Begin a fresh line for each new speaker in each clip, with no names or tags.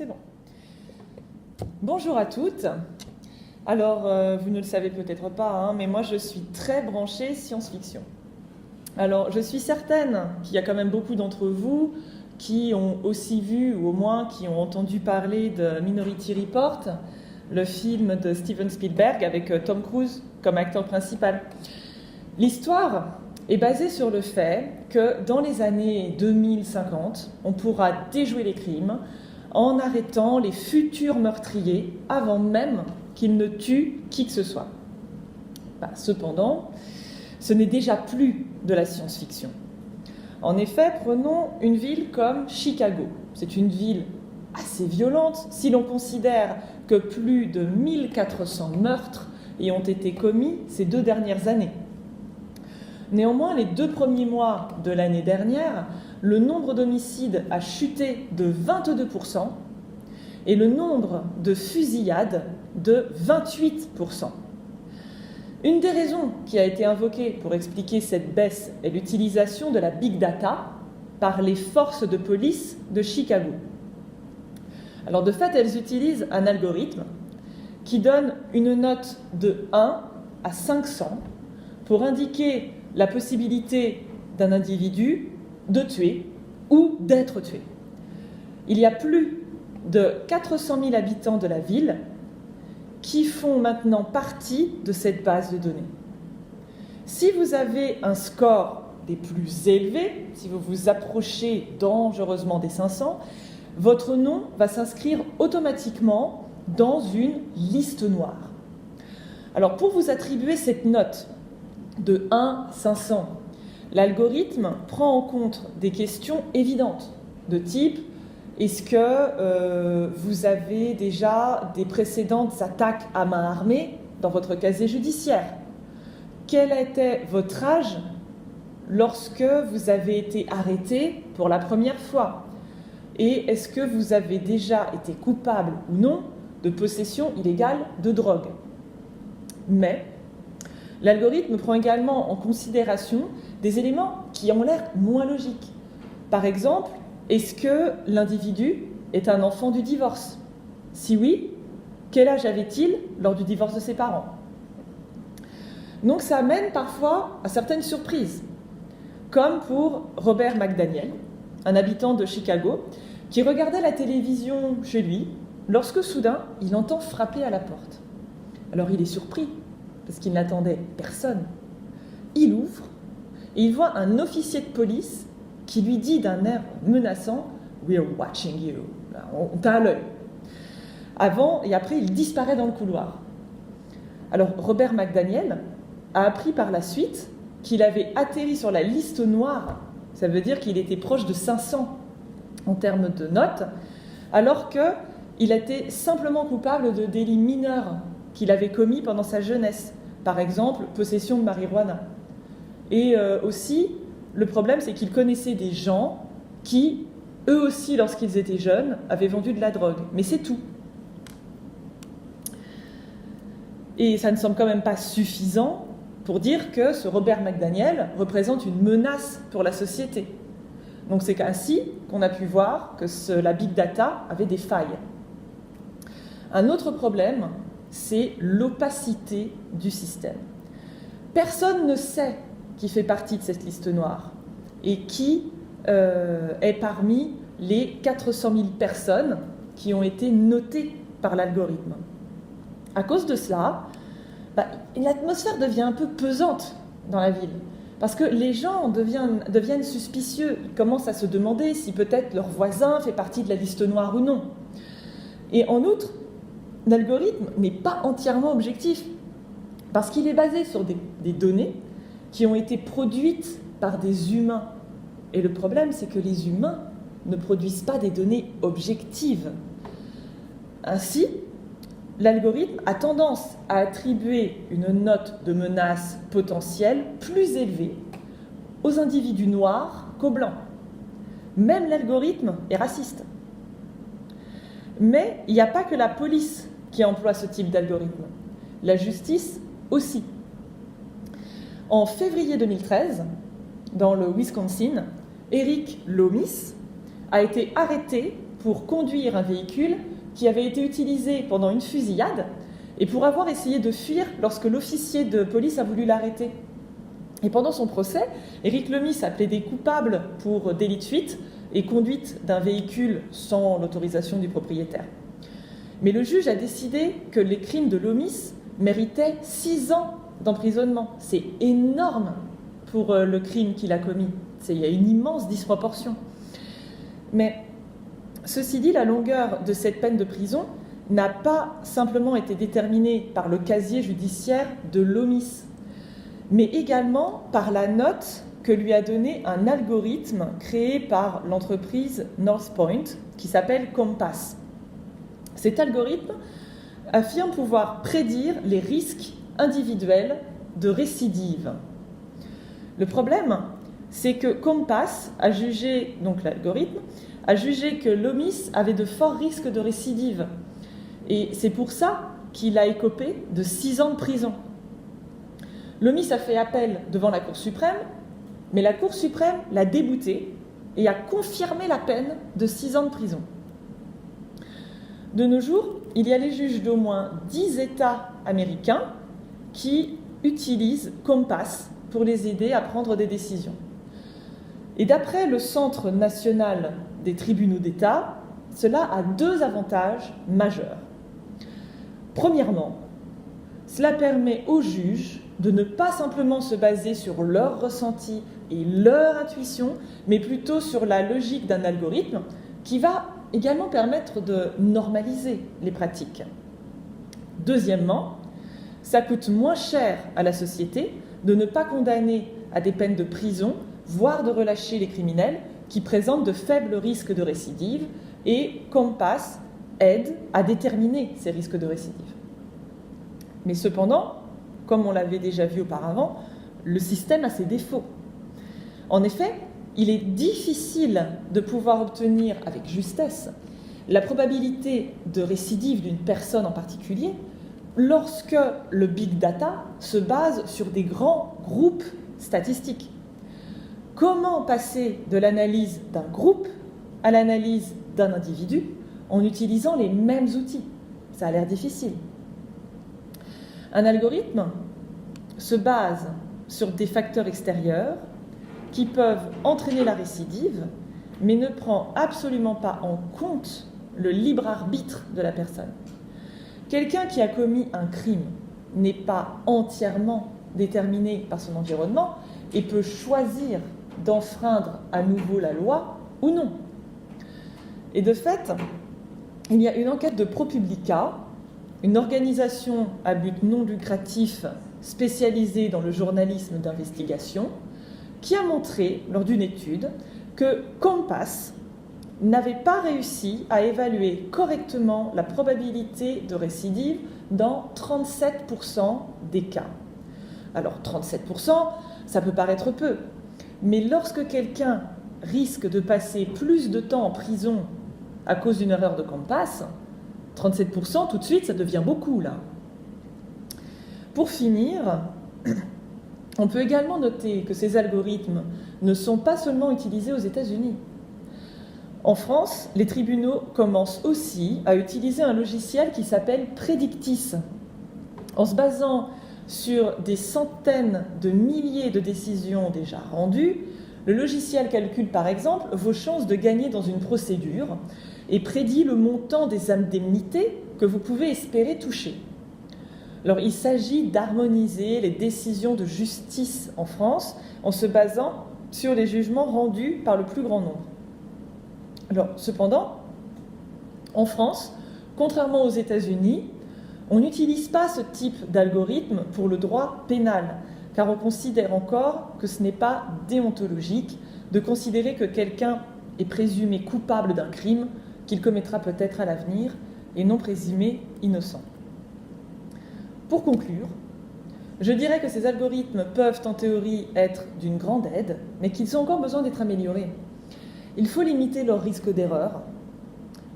c'est bon. Bonjour à toutes. Alors, vous ne le savez peut-être pas, mais moi je suis très branchée science-fiction. Alors, je suis certaine qu'il y a quand même beaucoup d'entre vous qui ont aussi vu, ou au moins qui ont entendu parler de Minority Report, le film de Steven Spielberg avec Tom Cruise comme acteur principal. L'histoire est basée sur le fait que dans les années 2050, on pourra déjouer les crimes en arrêtant les futurs meurtriers avant même qu'ils ne tuent qui que ce soit. Cependant, ce n'est déjà plus de la science-fiction. En effet, prenons une ville comme Chicago. C'est une ville assez violente si l'on considère que plus de 1400 meurtres y ont été commis ces 2 dernières années. Néanmoins, les 2 premiers mois de l'année dernière, le nombre d'homicides a chuté de 22% et le nombre de fusillades de 28%. Une des raisons qui a été invoquée pour expliquer cette baisse est l'utilisation de la big data par les forces de police de Chicago. Alors de fait, elles utilisent un algorithme qui donne une note de 1 à 500 pour indiquer la possibilité d'un individu de tuer ou d'être tué. Il y a plus de 400 000 habitants de la ville qui font maintenant partie de cette base de données. Si vous avez un score des plus élevés, si vous vous approchez dangereusement des 500, votre nom va s'inscrire automatiquement dans une liste noire. Alors pour vous attribuer cette note de 1 à 500, l'algorithme prend en compte des questions évidentes de type est-ce que vous avez déjà des précédentes attaques à main armée dans votre casier judiciaire? Quel était votre âge lorsque vous avez été arrêté pour la première fois? Et est-ce que vous avez déjà été coupable ou non de possession illégale de drogue? Mais l'algorithme prend également en considération des éléments qui ont l'air moins logiques. Par exemple, est-ce que l'individu est un enfant du divorce? Si oui, quel âge avait-il lors du divorce de ses parents? Donc ça amène parfois à certaines surprises, comme pour Robert McDaniel, un habitant de Chicago, qui regardait la télévision chez lui lorsque soudain il entend frapper à la porte. Alors il est surpris, parce qu'il n'attendait personne. Il ouvre et il voit un officier de police qui lui dit d'un air menaçant « We're watching you », on t'a à l'œil. Avant et après, il disparaît dans le couloir. Alors Robert McDaniel a appris par la suite qu'il avait atterri sur la liste noire, ça veut dire qu'il était proche de 500 en termes de notes, alors qu'il était simplement coupable de délits mineurs qu'il avait commis pendant sa jeunesse, par exemple possession de marijuana. Et aussi, le problème, c'est qu'il connaissait des gens qui, eux aussi, lorsqu'ils étaient jeunes, avaient vendu de la drogue. Mais c'est tout. Et ça ne semble quand même pas suffisant pour dire que ce Robert McDaniel représente une menace pour la société. Donc c'est ainsi qu'on a pu voir que la big data avait des failles. Un autre problème, c'est l'opacité du système. Personne ne sait qui fait partie de cette liste noire et qui est parmi les 400 000 personnes qui ont été notées par l'algorithme. À cause de cela, l'atmosphère devient un peu pesante dans la ville parce que les gens deviennent suspicieux, ils commencent à se demander si peut-être leur voisin fait partie de la liste noire ou non. Et en outre, l'algorithme n'est pas entièrement objectif parce qu'il est basé sur des données qui ont été produites par des humains. Et le problème, c'est que les humains ne produisent pas des données objectives. Ainsi, l'algorithme a tendance à attribuer une note de menace potentielle plus élevée aux individus noirs qu'aux blancs. Même l'algorithme est raciste. Mais il n'y a pas que la police qui emploie ce type d'algorithme. La justice aussi. En février 2013, dans le Wisconsin, Eric Loomis a été arrêté pour conduire un véhicule qui avait été utilisé pendant une fusillade et pour avoir essayé de fuir lorsque l'officier de police a voulu l'arrêter. Et pendant son procès, Éric Lemiss a plaidé coupable pour délit de fuite et conduite d'un véhicule sans l'autorisation du propriétaire. Mais le juge a décidé que les crimes de Lemiss méritaient 6 ans d'emprisonnement. C'est énorme pour le crime qu'il a commis. Il y a une immense disproportion. Mais ceci dit, la longueur de cette peine de prison n'a pas simplement été déterminée par le casier judiciaire de Lemiss, mais également par la note que lui a donnée un algorithme créé par l'entreprise North Point qui s'appelle Compass. Cet algorithme affirme pouvoir prédire les risques individuels de récidive. Le problème, c'est que Compass a jugé, donc l'algorithme, a jugé que Lemiss avait de forts risques de récidive. Et c'est pour ça qu'il a écopé de 6 ans de prison. Lemiss a fait appel devant la Cour suprême, mais la Cour suprême l'a débouté et a confirmé la peine de 6 ans de prison. De nos jours, il y a les juges d'au moins 10 États américains qui utilisent Compass pour les aider à prendre des décisions. Et d'après le Centre national des tribunaux d'État, cela a 2 avantages majeurs. Premièrement, cela permet aux juges de ne pas simplement se baser sur leur ressenti et leur intuition, mais plutôt sur la logique d'un algorithme qui va également permettre de normaliser les pratiques. Deuxièmement, ça coûte moins cher à la société de ne pas condamner à des peines de prison, voire de relâcher les criminels qui présentent de faibles risques de récidive, et Compass aide à déterminer ces risques de récidive. Mais cependant, comme on l'avait déjà vu auparavant, le système a ses défauts. En effet, il est difficile de pouvoir obtenir avec justesse la probabilité de récidive d'une personne en particulier lorsque le big data se base sur des grands groupes statistiques. Comment passer de l'analyse d'un groupe à l'analyse d'un individu en utilisant les mêmes outils? Ça a l'air difficile. Un algorithme se base sur des facteurs extérieurs qui peuvent entraîner la récidive, mais ne prend absolument pas en compte le libre arbitre de la personne. Quelqu'un qui a commis un crime n'est pas entièrement déterminé par son environnement et peut choisir d'enfreindre à nouveau la loi ou non. Et de fait, il y a une enquête de ProPublica, une organisation à but non lucratif spécialisée dans le journalisme d'investigation, qui a montré, lors d'une étude, que Compass n'avait pas réussi à évaluer correctement la probabilité de récidive dans 37% des cas. Alors 37%, ça peut paraître peu, mais lorsque quelqu'un risque de passer plus de temps en prison à cause d'une erreur de Compass, 37%, tout de suite, ça devient beaucoup, là. Pour finir, on peut également noter que ces algorithmes ne sont pas seulement utilisés aux États-Unis. En France, les tribunaux commencent aussi à utiliser un logiciel qui s'appelle Predictis. En se basant sur des centaines de milliers de décisions déjà rendues, le logiciel calcule par exemple vos chances de gagner dans une procédure et prédit le montant des indemnités que vous pouvez espérer toucher. Alors, il s'agit d'harmoniser les décisions de justice en France en se basant sur les jugements rendus par le plus grand nombre. Alors, cependant, en France, contrairement aux États-Unis, on n'utilise pas ce type d'algorithme pour le droit pénal, car on considère encore que ce n'est pas déontologique de considérer que quelqu'un est présumé coupable d'un crime qu'il commettra peut-être à l'avenir et non présumé innocent. Pour conclure, je dirais que ces algorithmes peuvent en théorie être d'une grande aide, mais qu'ils ont encore besoin d'être améliorés. Il faut limiter leur risque d'erreur.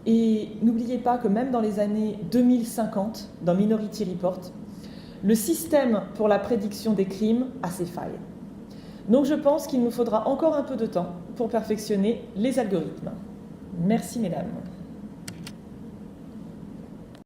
Et n'oubliez pas que même dans les années 2050, dans Minority Report, le système pour la prédiction des crimes a ses failles. Donc je pense qu'il nous faudra encore un peu de temps pour perfectionner les algorithmes. Merci mesdames.